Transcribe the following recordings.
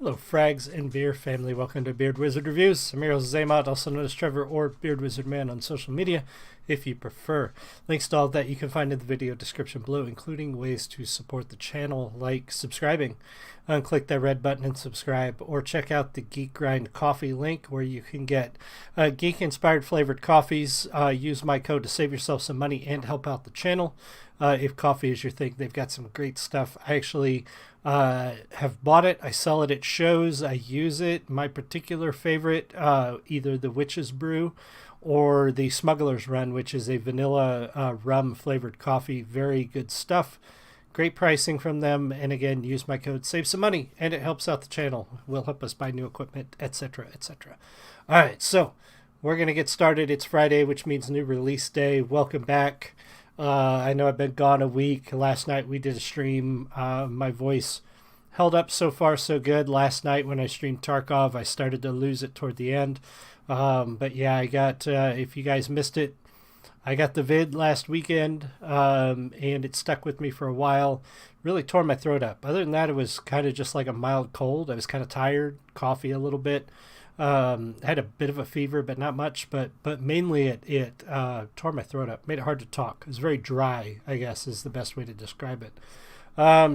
Hello, Frags and Beer family. Welcome to Beard Wizard Reviews. I'm your host, Zaymod, also known as Trevor or Beard Wizard Man on social media, if you prefer. Links to all of that you can find in the video description below, including ways to support the channel, like subscribing. Click that red button and subscribe, or check out the Geek Grind coffee link where you can get geek-inspired flavored coffees. Use my code to save yourself some money and help out the channel. If coffee is your thing, they've got some great stuff. I actually have bought it. I sell it at shows. I use it. My particular favorite, either the Witch's Brew or the Smuggler's Run, which is a vanilla rum flavored coffee. Very good stuff. Great pricing from them. And again, use my code, save some money, and it helps out the channel. Will help us buy new equipment, etc., etc. All right, so we're going to get started. It's Friday, which means new release day. Welcome back. I know I've been gone a week. Last night we did a stream. My voice held up so far so good. Last night when I streamed Tarkov, I started to lose it toward the end. But yeah, I got, if you guys missed it, I got the vid last weekend, and it stuck with me for a while. Really tore my throat up. Other than that, it was kind of just like a mild cold. I was kind of tired, coffee a little bit. Had a bit of a fever, but not much. But mainly it tore my throat up, made it hard to talk. It was very dry, I guess, is the best way to describe it.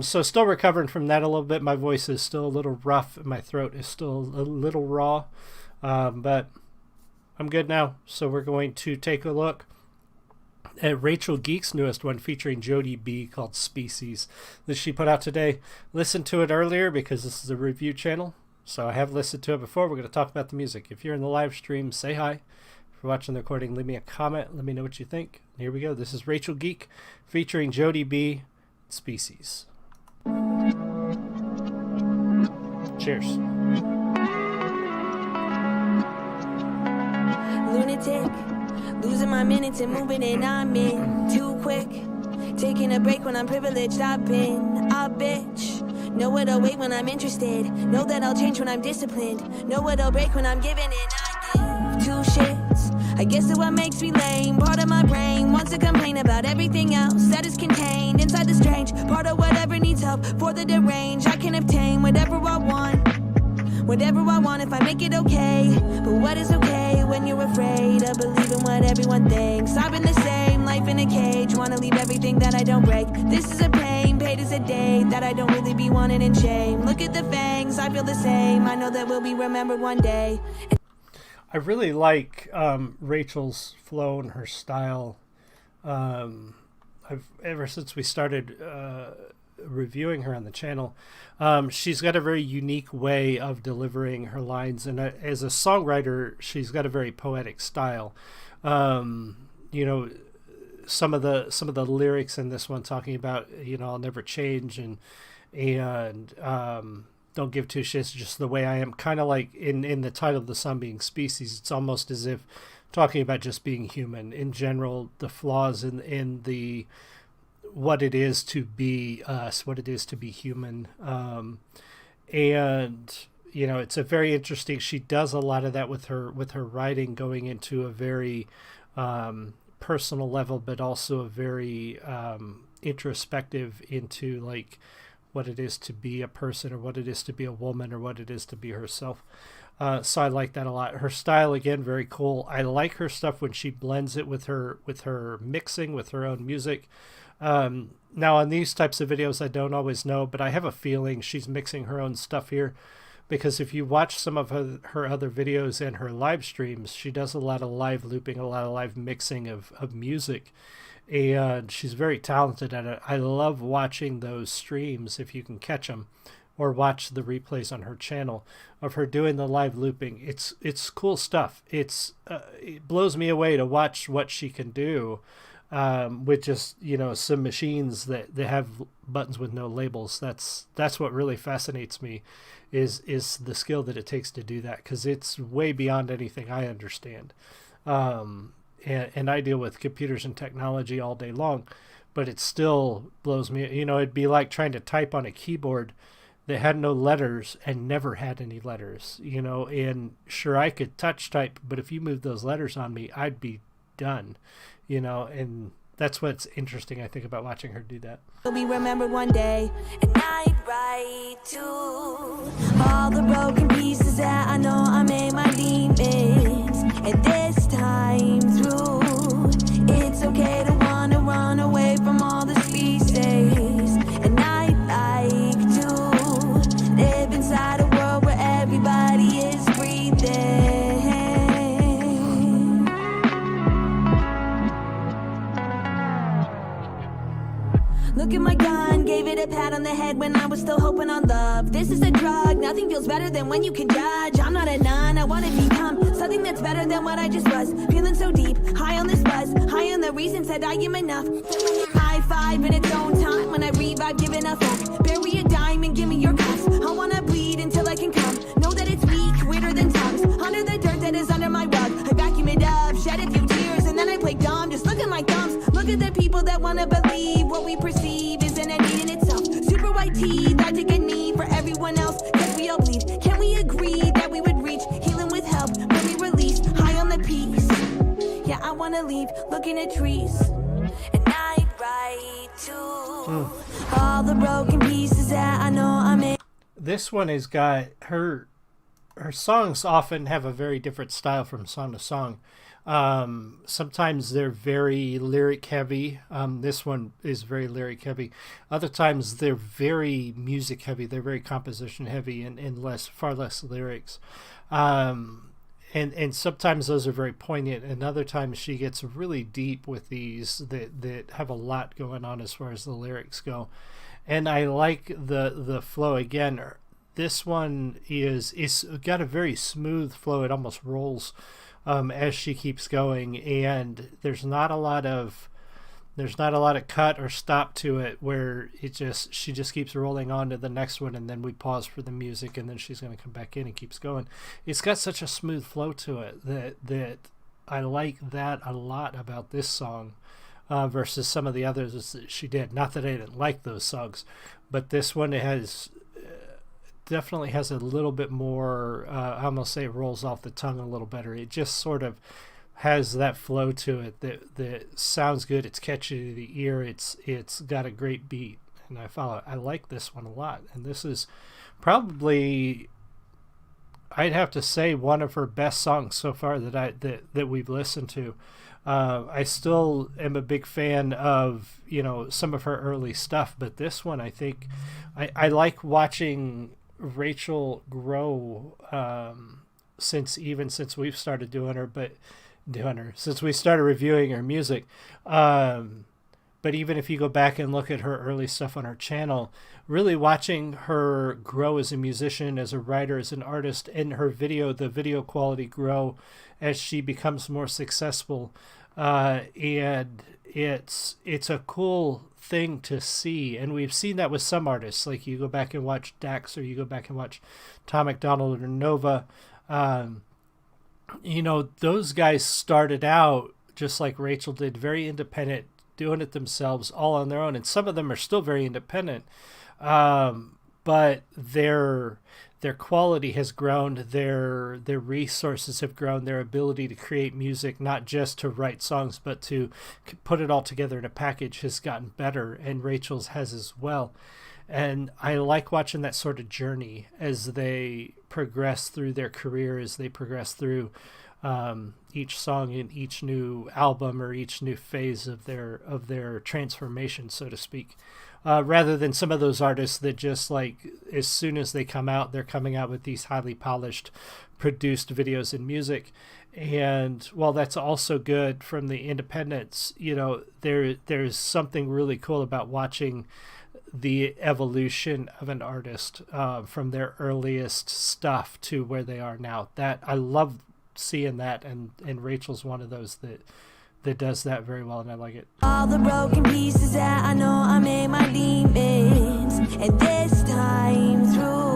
So still recovering from that a little bit. My voice is still a little rough. My throat is still a little raw, but I'm good now. So we're going to take a look at Rachel Geek's newest one, featuring Jodie B, called Species, that she put out today. Listened to it earlier because this is a review channel. So I have listened to it before. We're going to talk about the music. If you're in the live stream, say hi. If you're watching the recording, leave me a comment. Let me know what you think. Here we go. This is Rachel Geek featuring Jodie B, Species. Cheers. Lunatic, losing my minutes and moving it, I'm in too quick. Taking a break when I'm privileged, I've been a bitch. Know it'll wait when I'm interested. Know that I'll change when I'm disciplined. Know it'll break when I'm giving it. I give two shits. I guess it's what makes me lame. Part of my brain wants to complain about everything else that is contained inside the strange. Part of whatever needs help for the deranged. I can obtain whatever I want. Whatever I want if I make it okay. But what is okay when you're afraid of believing what everyone thinks? I've been the same, life in a cage. Wanna leave everything that I don't break. This is a pain, paid as a day that I don't really be wanting in shame. Look at the fangs, I feel the same. I know that we'll be remembered one day. I really like Rachel's flow and her style. Ever since we started reviewing her on the channel, she's got a very unique way of delivering her lines, and as a songwriter, she's got a very poetic style. You know, some of the lyrics in this one talking about, you know, I'll never change and don't give two shits, just the way I am, kind of like in the title of the song being Species. It's almost as if talking about just being human in general, the flaws in the what it is to be us, what it is to be human. And you know, it's a very interesting, she does a lot of that with her writing, going into a very personal level, but also a very introspective into like what it is to be a person, or what it is to be a woman, or what it is to be herself. So I like that a lot. Her style, again, very cool. I like her stuff when she blends it with her mixing, with her own music. Now on these types of videos, I don't always know, but I have a feeling she's mixing her own stuff here, because if you watch some of her other videos and her live streams, she does a lot of live looping, a lot of live mixing of music, and she's very talented at it. I love watching those streams, if you can catch them, or watch the replays on her channel of her doing the live looping. It's cool stuff. It blows me away to watch what she can do with just, you know, some machines that have buttons with no labels. That's what really fascinates me, is the skill that it takes to do that, because it's way beyond anything I understand. And I deal with computers and technology all day long, but it still blows me. You know, it'd be like trying to type on a keyboard that had no letters and never had any letters, you know. And sure, I could touch type, but if you moved those letters on me, I'd be done, you know. And that's what's interesting, I think, about watching her do that. Will be remembered one day, and I'd write to all the broken pieces that I know I made my demons. And this time through, it's okay to wanna run away from all the species. And I'd like to live inside a world where everybody is breathing. Look at my gun, gave it a pat on the head when I was still hoping on love. This is a drug, nothing feels better than when you can judge. I'm not a nun, I wanna become something that's better than what I just was. Feeling so deep, high on this buzz, high on the reasons that I am enough. High five in its own time, when I revive, giving up hope. Bury a diamond, give me your cuffs. I wanna bleed until I can come. Know that it's weak, weirder than tongues. Under the dirt that is under my rug, I vacuum it up, shed a few tears, and then I play dumb. Just look at my thumbs, look at the people that wanna believe what we perceive isn't a need in itself. Super white teeth, I take a knee for everyone else, cause we all bleed. Can we agree that we would reach healing with help when we release high on the peace? Yeah, I wanna leave looking at trees, and I'd write to all the broken pieces that I know I made. This one has got her songs often have a very different style from song to song. Sometimes they're very lyric heavy. This one is very lyric heavy. Other times they're very music heavy. They're very composition heavy and far less lyrics. And sometimes those are very poignant, and other times she gets really deep with these that have a lot going on as far as the lyrics go. And I like the flow. Again, this one is got a very smooth flow. It almost rolls as she keeps going, and there's not a lot of cut or stop to it, where she just keeps rolling on to the next one, and then we pause for the music, and then she's going to come back in and keeps going. It's got such a smooth flow to it that I like that a lot about this song versus some of the others that she did. Not that I didn't like those songs, but this one definitely has a little bit more, I almost say it rolls off the tongue a little better. It just sort of has that flow to it that sounds good. It's catchy to the ear. It's got a great beat, and I like this one a lot. And this is probably, I'd have to say, one of her best songs so far that we've listened to. I still am a big fan of some of her early stuff, but this one, I think I like watching Rachel grow since we've started since we started reviewing her music. But even if you go back and look at her early stuff on her channel, really watching her grow as a musician, as a writer, as an artist, and the video quality grow as she becomes more successful, and it's a cool thing to see. And we've seen that with some artists, like you go back and watch Dax, or you go back and watch Tom McDonald or Nova. Those guys started out just like Rachel did, very independent, doing it themselves, all on their own, and some of them are still very independent, but their quality has grown, their resources have grown, their ability to create music, not just to write songs, but to put it all together in a package, has gotten better, and Rachel's has as well. And I like watching that sort of journey as they progress through their career, as they progress through each song in each new album or each new phase of their transformation, so to speak. Rather than some of those artists that just, like, as soon as they come out, they're coming out with these highly polished, produced videos and music. And while that's also good from the independents, there's something really cool about watching the evolution of an artist from their earliest stuff to where they are now. That I love seeing that, and Rachel's one of those that does that very well, and I like it. All the broken pieces that I know I made my demons, and this time through,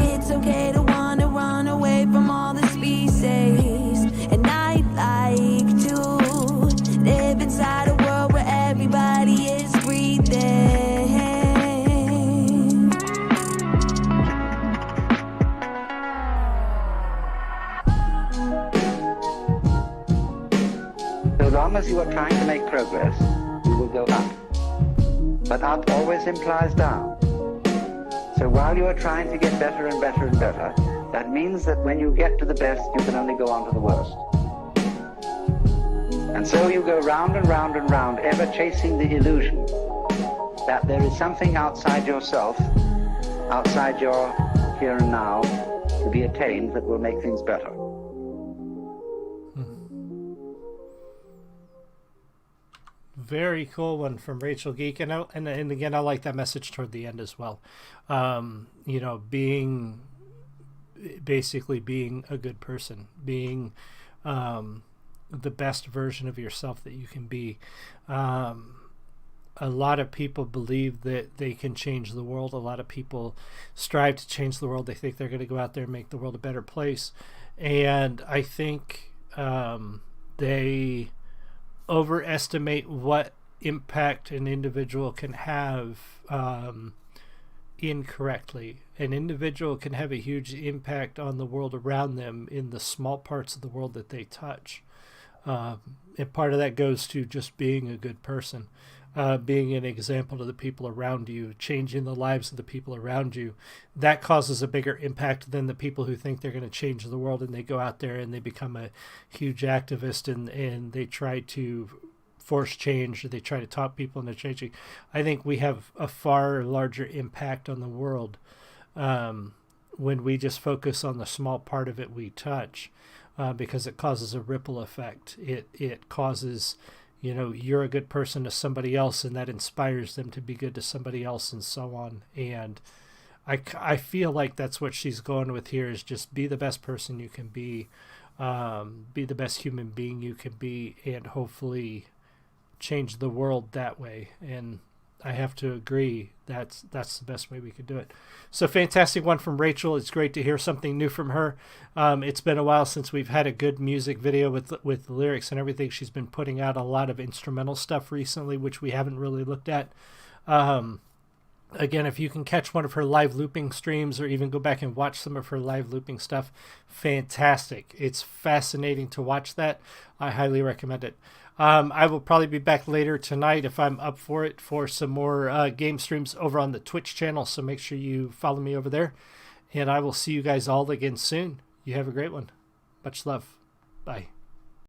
it's okay to wanna run away from all the species. And I'd like to live inside a world where everybody is breathing. long as you are trying to make progress, you will go up. But up always implies down. So while you are trying to get better and better and better, that means that when you get to the best, you can only go on to the worst. And so you go round and round and round, ever chasing the illusion that there is something outside yourself, outside your here and now, to be attained that will make things better. Very cool one from Rachel Geek, and again, I like that message toward the end as well. You know, basically being a good person, being the best version of yourself that you can be. A lot of people believe that they can change the world. A lot of people strive to change the world. They think they're going to go out there and make the world a better place. And I think they overestimate what impact an individual can have incorrectly. An individual can have a huge impact on the world around them in the small parts of the world that they touch. And part of that goes to just being a good person. Being an example to the people around you, changing the lives of the people around you. That causes a bigger impact than the people who think they're going to change the world and they go out there and they become a huge activist and they try to force change, or they try to talk people into changing. I think we have a far larger impact on the world when we just focus on the small part of it we touch, because it causes a ripple effect. It causes... You know, you're a good person to somebody else, and that inspires them to be good to somebody else, and so on. And I feel like that's what she's going with here, is just be the best person you can be the best human being you can be, and hopefully change the world that way. And I have to agree that's the best way we could do it. So fantastic one from Rachel. It's great to hear something new from her. It's been a while since we've had a good music video with lyrics and everything. She's been putting out a lot of instrumental stuff recently, which we haven't really looked at. Again, if you can catch one of her live looping streams or even go back and watch some of her live looping stuff, fantastic. It's fascinating to watch that. I highly recommend it. I will probably be back later tonight if I'm up for it, for some more game streams over on the Twitch channel. So make sure you follow me over there. And I will see you guys all again soon. You have a great one. Much love. Bye.